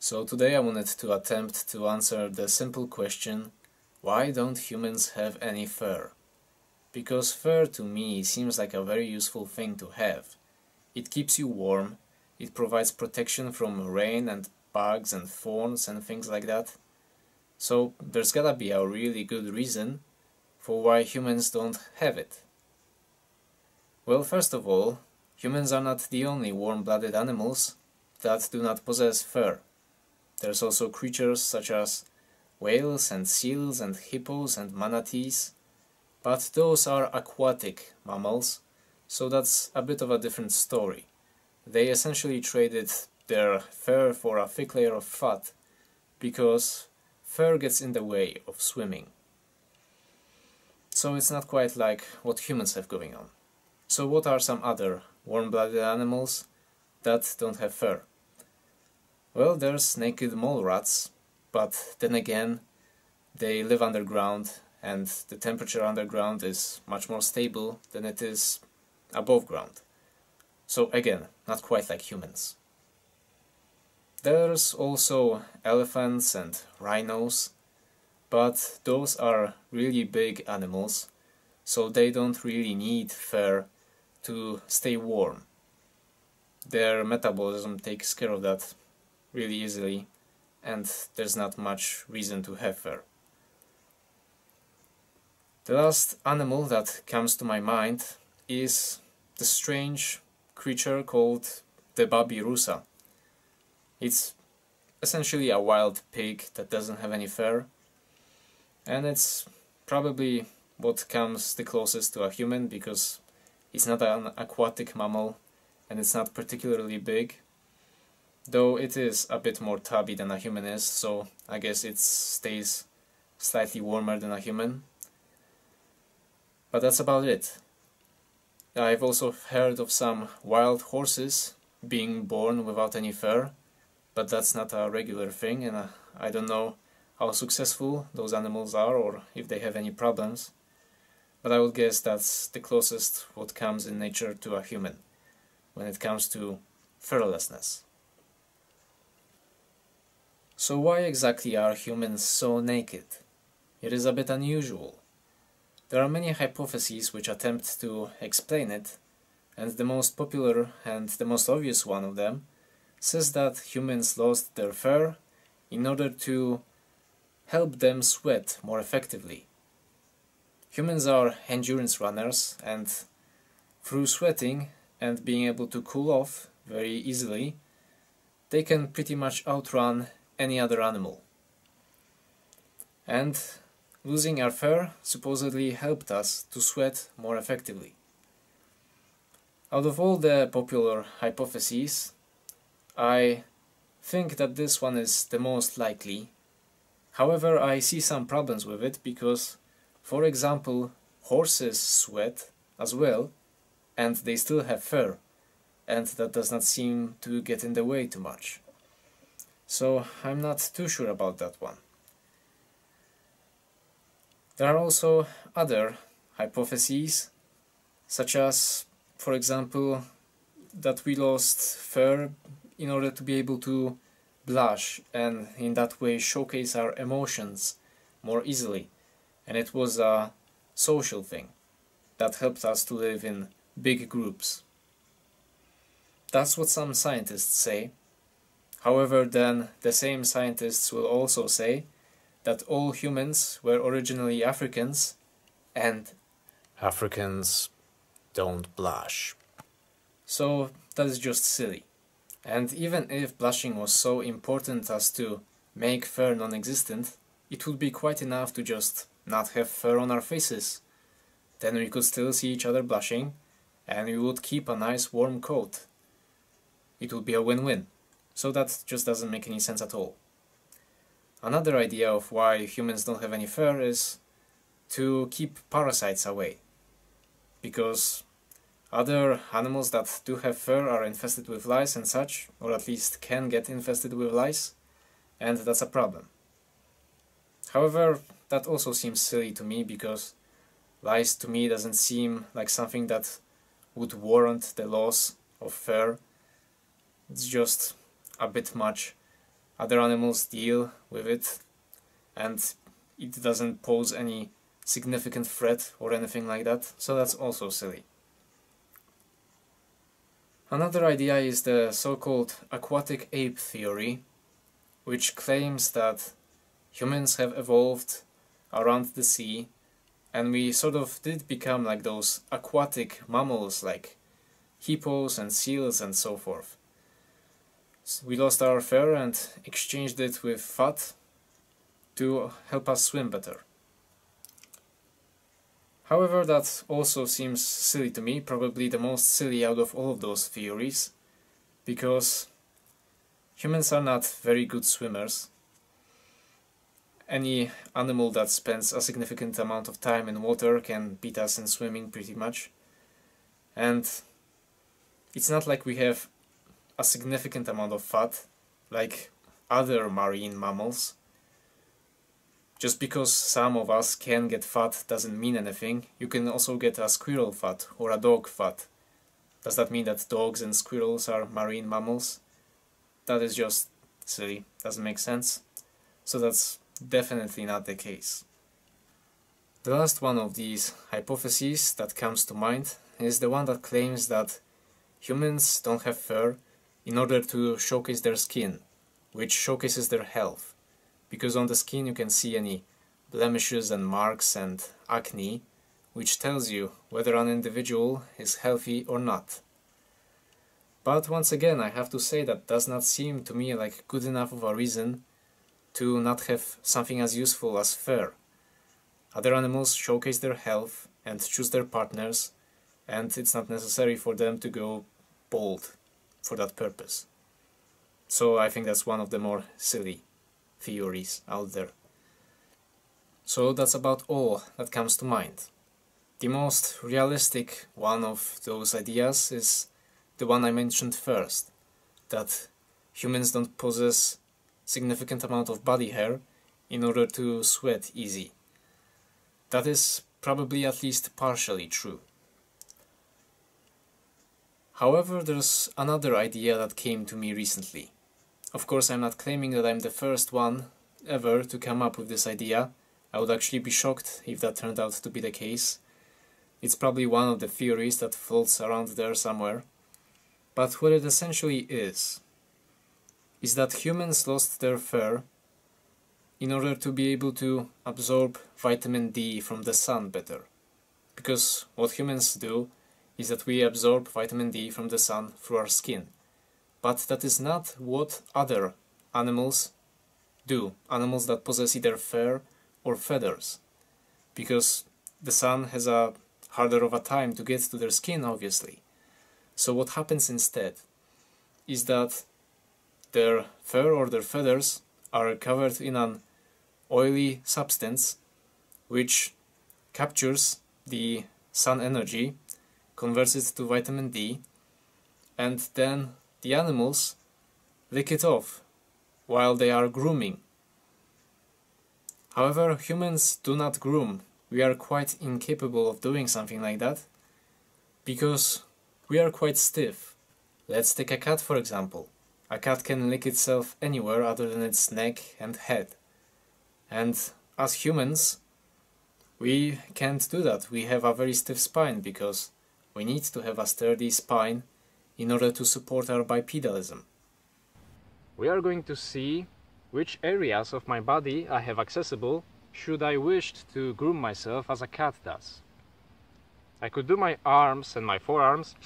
So today I wanted to attempt to answer the simple question, why don't humans have any fur? Because fur to me seems like a very useful thing to have. It keeps you warm, it provides protection from rain and bugs and thorns and things like that. So there's gotta be a really good reason for why humans don't have it. Well, first of all, humans are not the only warm-blooded animals that do not possess fur. There's also creatures such as whales and seals and hippos and manatees, but those are aquatic mammals, so that's a bit of a different story. They essentially traded their fur for a thick layer of fat because fur gets in the way of swimming. So it's not quite like what humans have going on. So what are some other warm-blooded animals that don't have fur? Well, there's naked mole rats, but then again, they live underground and the temperature underground is much more stable than it is above ground. So again, not quite like humans. There's also elephants and rhinos, but those are really big animals, so they don't really need fur to stay warm. Their metabolism takes care of that really easily, and there's not much reason to have fur. The last animal that comes to my mind is the strange creature called the babirusa. It's essentially a wild pig that doesn't have any fur, and it's probably what comes the closest to a human because it's not an aquatic mammal and it's not particularly big, though it is a bit more tubby than a human is, so I guess it stays slightly warmer than a human. But that's about it. I've also heard of some wild horses being born without any fur, but that's not a regular thing, and I don't know how successful those animals are or if they have any problems. But I would guess that's the closest what comes in nature to a human when it comes to furlessness. So why exactly are humans so naked? It is a bit unusual. There are many hypotheses which attempt to explain it, and the most popular and the most obvious one of them says that humans lost their fur in order to help them sweat more effectively. Humans are endurance runners, and through sweating and being able to cool off very easily, they can pretty much outrun any other animal. And losing our fur supposedly helped us to sweat more effectively. Out of all the popular hypotheses, I think that this one is the most likely. However, I see some problems with it because, for example, horses sweat as well, and they still have fur, and that does not seem to get in the way too much. So I'm not too sure about that one. There are also other hypotheses, such as, for example, that we lost fur in order to be able to blush and in that way showcase our emotions more easily. And it was a social thing that helped us to live in big groups. That's what some scientists say. However, then the same scientists will also say that all humans were originally Africans, and Africans don't blush. So that is just silly. And even if blushing was so important as to make fur non-existent, it would be quite enough to just not have fur on our faces. Then we could still see each other blushing, and we would keep a nice warm coat. It would be a win-win. So that just doesn't make any sense at all. Another idea of why humans don't have any fur is to keep parasites away. Because other animals that do have fur are infested with lice and such, or at least can get infested with lice, and that's a problem. However, that also seems silly to me because lice to me doesn't seem like something that would warrant the loss of fur. It's just a bit much other animals deal with it and it doesn't pose any significant threat or anything like that, so that's also silly. Another idea is the so-called aquatic ape theory, which claims that humans have evolved around the sea and we sort of did become like those aquatic mammals like hippos and seals and so forth. So we lost our fur and exchanged it with fat to help us swim better. However, that also seems silly to me, probably the most silly out of all of those theories, because humans are not very good swimmers. Any animal that spends a significant amount of time in water can beat us in swimming pretty much. And it's not like we have a significant amount of fat like other marine mammals. Just because some of us can get fat doesn't mean anything. You can also get a squirrel fat or a dog fat. Does that mean that dogs and squirrels are marine mammals? That is just silly, doesn't make sense. So that's definitely not the case. The last one of these hypotheses that comes to mind is the one that claims that humans don't have fur in order to showcase their skin, which showcases their health. Because on the skin you can see any blemishes and marks and acne, which tells you whether an individual is healthy or not. But once again, I have to say that does not seem to me like good enough of a reason to not have something as useful as fur. Other animals showcase their health and choose their partners, and it's not necessary for them to go bald for that purpose. So I think that's one of the more silly theories out there. So that's about all that comes to mind. The most realistic one of those ideas is the one I mentioned first, that humans don't possess significant amount of body hair in order to sweat easy. That is probably at least partially true. However, there's another idea that came to me recently. Of course, I'm not claiming that I'm the first one ever to come up with this idea. I would actually be shocked if that turned out to be the case. It's probably one of the theories that floats around there somewhere. But what it essentially is that humans lost their fur in order to be able to absorb vitamin D from the sun better. Because what humans do is that we absorb vitamin D from the sun through our skin. But that is not what other animals do, animals that possess either fur or feathers. Because the sun has a harder of a time to get to their skin, obviously. So what happens instead is that their fur or their feathers are covered in an oily substance which captures the sun energy, converts it to vitamin D, and then the animals lick it off while they are grooming. However, humans do not groom. We are quite incapable of doing something like that because we are quite stiff. Let's take a cat for example. A cat can lick itself anywhere other than its neck and head. And as humans, we can't do that. We have a very stiff spine because we need to have a sturdy spine in order to support our bipedalism. We are going to see which areas of my body I have accessible should I wish to groom myself as a cat does. I could do my arms and my forearms.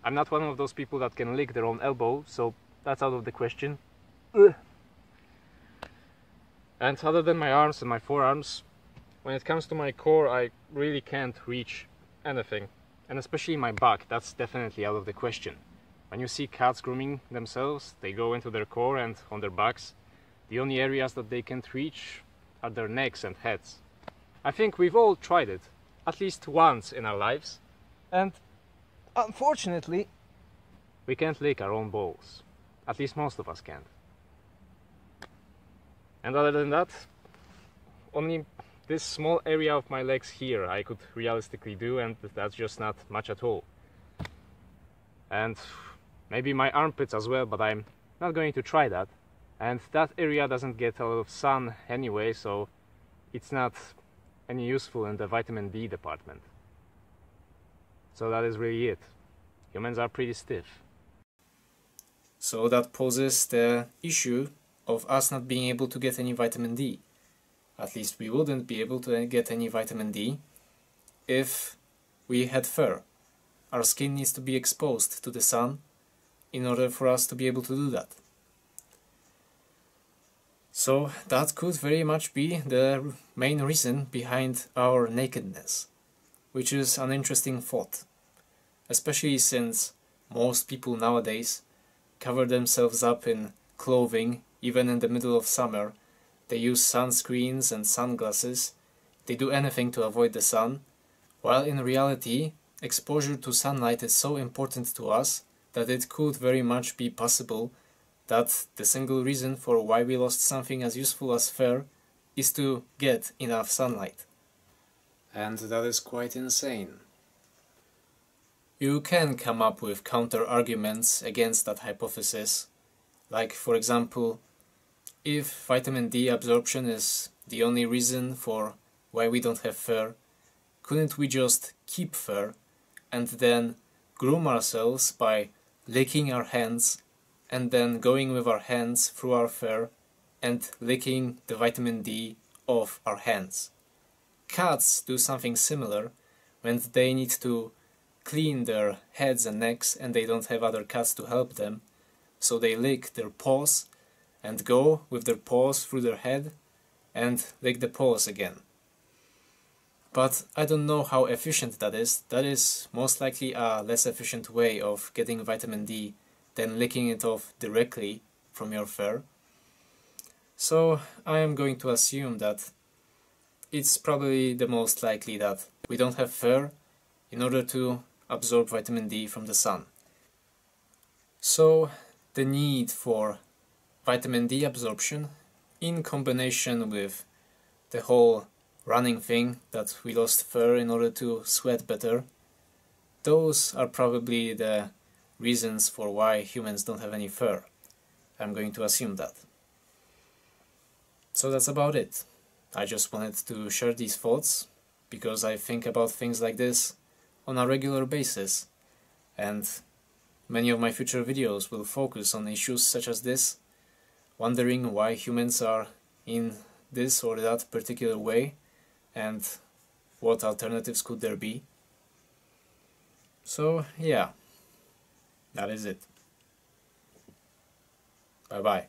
I'm not one of those people that can lick their own elbow, so that's out of the question. Ugh. And other than my arms and my forearms, when it comes to my core, I really can't reach anything. And especially my back, that's definitely out of the question. When you see cats grooming themselves, they go into their core and on their backs. The only areas that they can't reach are their necks and heads. I think we've all tried it, at least once in our lives. And unfortunately, we can't lick our own balls. At least most of us can't. And other than that, only this small area of my legs here I could realistically do, and that's just not much at all. And maybe my armpits as well, but I'm not going to try that. And that area doesn't get a lot of sun anyway, so it's not any useful in the vitamin D department. So that is really it. Humans are pretty stiff. So that poses the issue of us not being able to get any vitamin D. At least we wouldn't be able to get any vitamin D if we had fur. Our skin needs to be exposed to the sun in order for us to be able to do that. So that could very much be the main reason behind our nakedness, which is an interesting thought, especially since most people nowadays cover themselves up in clothing even in the middle of summer. They use sunscreens and sunglasses, they do anything to avoid the sun, while in reality exposure to sunlight is so important to us that it could very much be possible that the single reason for why we lost something as useful as fur is to get enough sunlight. And that is quite insane. You can come up with counter-arguments against that hypothesis, like for example, if vitamin D absorption is the only reason for why we don't have fur, couldn't we just keep fur and then groom ourselves by licking our hands and then going with our hands through our fur and licking the vitamin D off our hands? Cats do something similar when they need to clean their heads and necks and they don't have other cats to help them, so they lick their paws and go with their paws through their head and lick the paws again. But I don't know how efficient that is. That is most likely a less efficient way of getting vitamin D than licking it off directly from your fur. So I am going to assume that it's probably the most likely that we don't have fur in order to absorb vitamin D from the sun. So the need for vitamin D absorption in combination with the whole running thing, that we lost fur in order to sweat better, those are probably the reasons for why humans don't have any fur. I'm going to assume that. So that's about it. I just wanted to share these thoughts because I think about things like this on a regular basis, and many of my future videos will focus on issues such as this, wondering why humans are in this or that particular way and what alternatives could there be. So yeah, that is it. Bye bye.